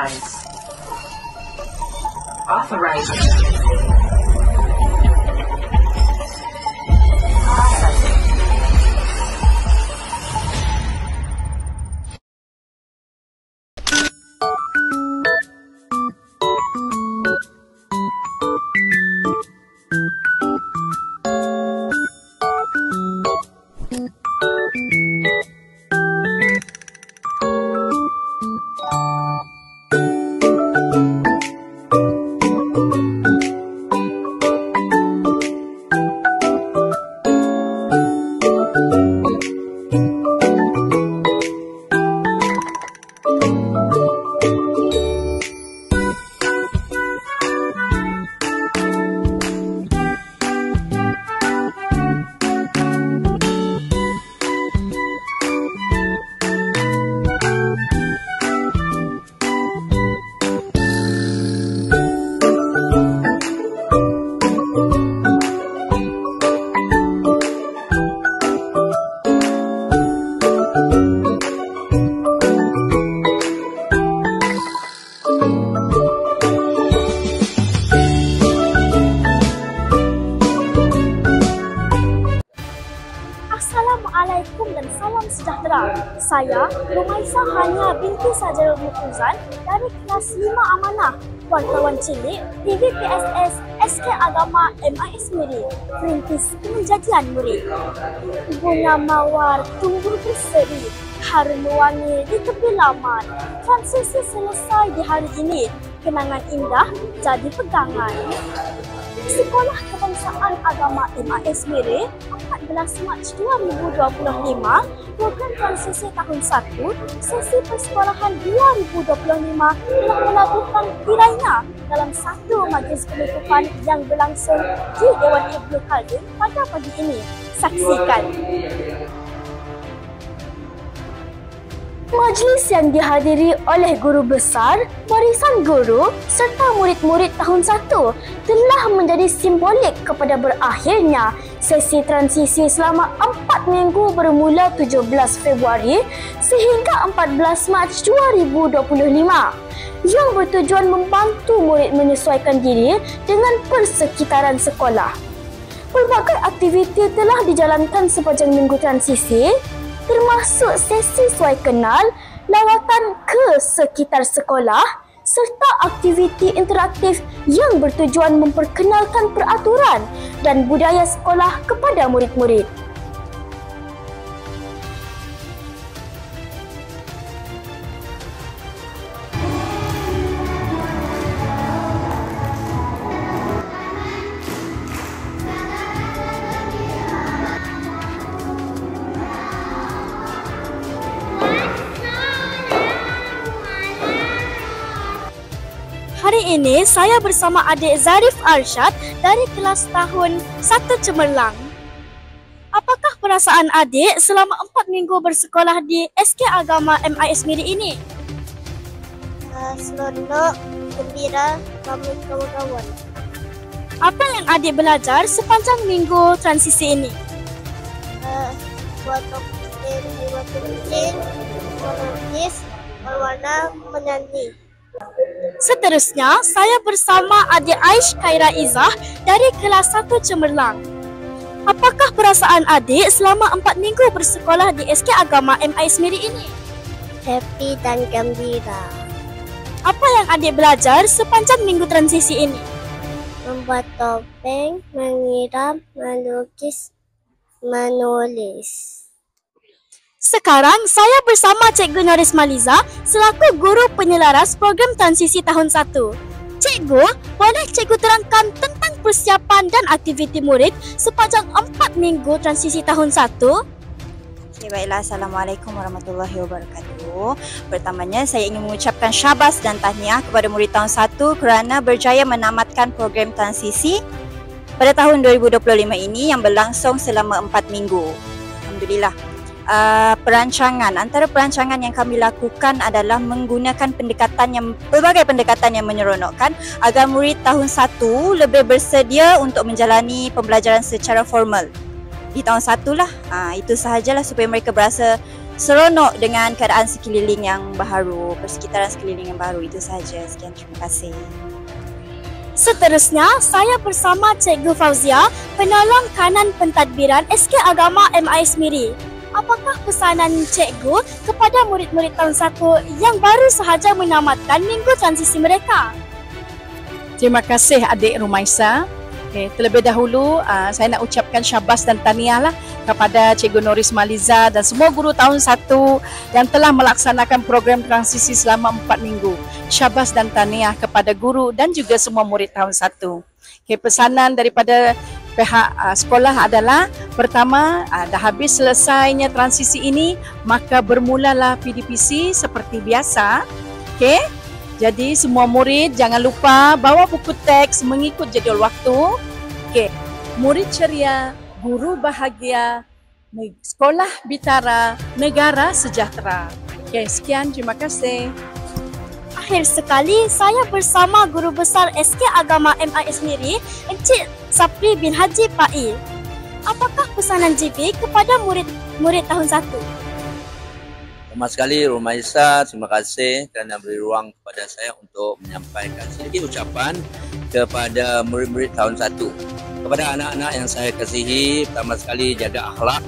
Authorized. Authorized. Assalamualaikum dan salam sejahtera. Saya Rumaisah Hania binti Sajarul Mufuzan dari kelas 5 Amanah, wartawan cilik PVPSS SK Agama MIS Miri, Perintis Penjadian Murid. Bunga mawar tumbuh berseri, harum wangi di tepi laman. Transisi selesai di hari ini, kenangan indah jadi pegangan. Sekolah Kebangsaan Agama MIS Miri, 14 Mac 2025, program transisi tahun 1, sesi persekolahan 2025 telah melabuhkan tirainya dalam satu majlis penutupan yang berlangsung di Dewan Ibnu Khaldun pada pagi ini. Saksikan. Majlis yang dihadiri oleh guru besar, barisan guru serta murid-murid tahun 1 telah menjadi simbolik kepada berakhirnya sesi transisi selama 4 minggu bermula 17 Februari sehingga 14 Mac 2025 yang bertujuan membantu murid menyesuaikan diri dengan persekitaran sekolah. Pelbagai aktiviti telah dijalankan sepanjang minggu transisi, termasuk sesi suai kenal, lawatan ke sekitar sekolah serta aktiviti interaktif yang bertujuan memperkenalkan peraturan dan budaya sekolah kepada murid-murid. Hari ini saya bersama adik Zarif Arsyad dari kelas tahun 1 Cemerlang. Apakah perasaan adik selama 4 minggu bersekolah di SK Agama MIS Miri ini? Seronok, gembira, ramai kawan-kawan. Apa yang adik belajar sepanjang minggu transisi ini? Buat kucing, melukis, berwarna, menyanyi. Seterusnya, saya bersama adik Aish Khaira Izzah dari kelas 1 Cemerlang. Apakah perasaan adik selama 4 minggu bersekolah di SK Agama MIS Miri ini? Happy dan gembira. Apa yang adik belajar sepanjang minggu transisi ini? Membuat topeng, mengiram, melukis, menulis. Sekarang saya bersama Cikgu Noris Maliza selaku guru penyelaras program transisi tahun 1. Cikgu, boleh cikgu terangkan tentang persiapan dan aktiviti murid sepanjang 4 minggu transisi tahun 1? Okay, baiklah. Assalamualaikum warahmatullahi wabarakatuh. Pertamanya saya ingin mengucapkan syabas dan tahniah kepada murid tahun 1 kerana berjaya menamatkan program transisi pada tahun 2025 ini yang berlangsung selama 4 minggu. Alhamdulillah. Antara perancangan yang kami lakukan adalah menggunakan berbagai pendekatan yang menyeronokkan agar murid tahun 1 lebih bersedia untuk menjalani pembelajaran secara formal di tahun 1 lah. Itu sahajalah supaya mereka berasa seronok dengan keadaan sekeliling yang baharu, persekitaran sekeliling yang baru. Itu saja. Sekian, terima kasih. Seterusnya, saya bersama Cikgu Fauzia, penolong kanan pentadbiran SK Agama MIS Miri. Apakah pesanan Cikgu kepada murid-murid tahun 1 yang baru sahaja menamatkan minggu transisi mereka? Terima kasih adik Rumaisa. Terlebih dahulu saya nak ucapkan syabas dan tahniah kepada Cikgu Noris Maliza dan semua guru tahun 1 yang telah melaksanakan program transisi selama 4 minggu. Syabas dan tahniah kepada guru dan juga semua murid tahun 1. Pesanan daripada pihak sekolah adalah, pertama, dah habis selesainya transisi ini, maka bermulalah PDPC seperti biasa. Jadi semua murid jangan lupa bawa buku teks mengikut jadual waktu. Murid ceria, guru bahagia, sekolah bitara, negara sejahtera. Sekian, terima kasih. Akhir sekali, saya bersama Guru Besar SK Agama MIS Miri, Encik Sapri bin Haji Pai. Apakah pesanan GB kepada murid-murid tahun 1? Pertama sekali, Rumaisa, terima kasih kerana beri ruang kepada saya untuk menyampaikan sedikit ucapan kepada murid-murid tahun 1. Kepada anak-anak yang saya kasihi, pertama sekali jaga akhlak,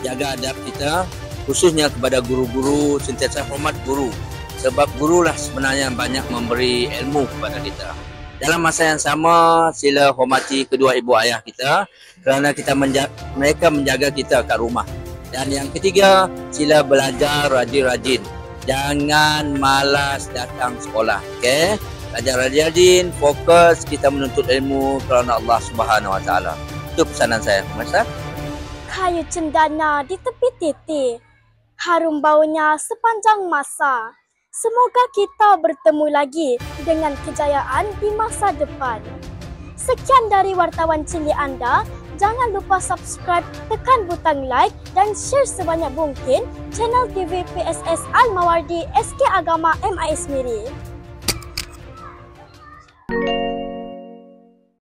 jaga adab kita, khususnya kepada guru-guru, sentiasa hormat guru. Sebab gurulah sebenarnya yang banyak memberi ilmu kepada kita. Dalam masa yang sama, sila hormati kedua ibu ayah kita kerana mereka menjaga kita kat rumah. Dan yang ketiga, sila belajar rajin-rajin. Jangan malas datang sekolah. Belajar rajin-rajin, fokus kita menuntut ilmu kerana Allah Subhanahu Wa Taala. Itu pesanan saya. Masa? Kayu cendana di tepi titik, harum baunya sepanjang masa. Semoga kita bertemu lagi dengan kejayaan di masa depan. Sekian dari wartawan cilik anda. Jangan lupa subscribe, tekan butang like dan share sebanyak mungkin channel TV PSS Al-Mawardi SK Agama MIS Miri.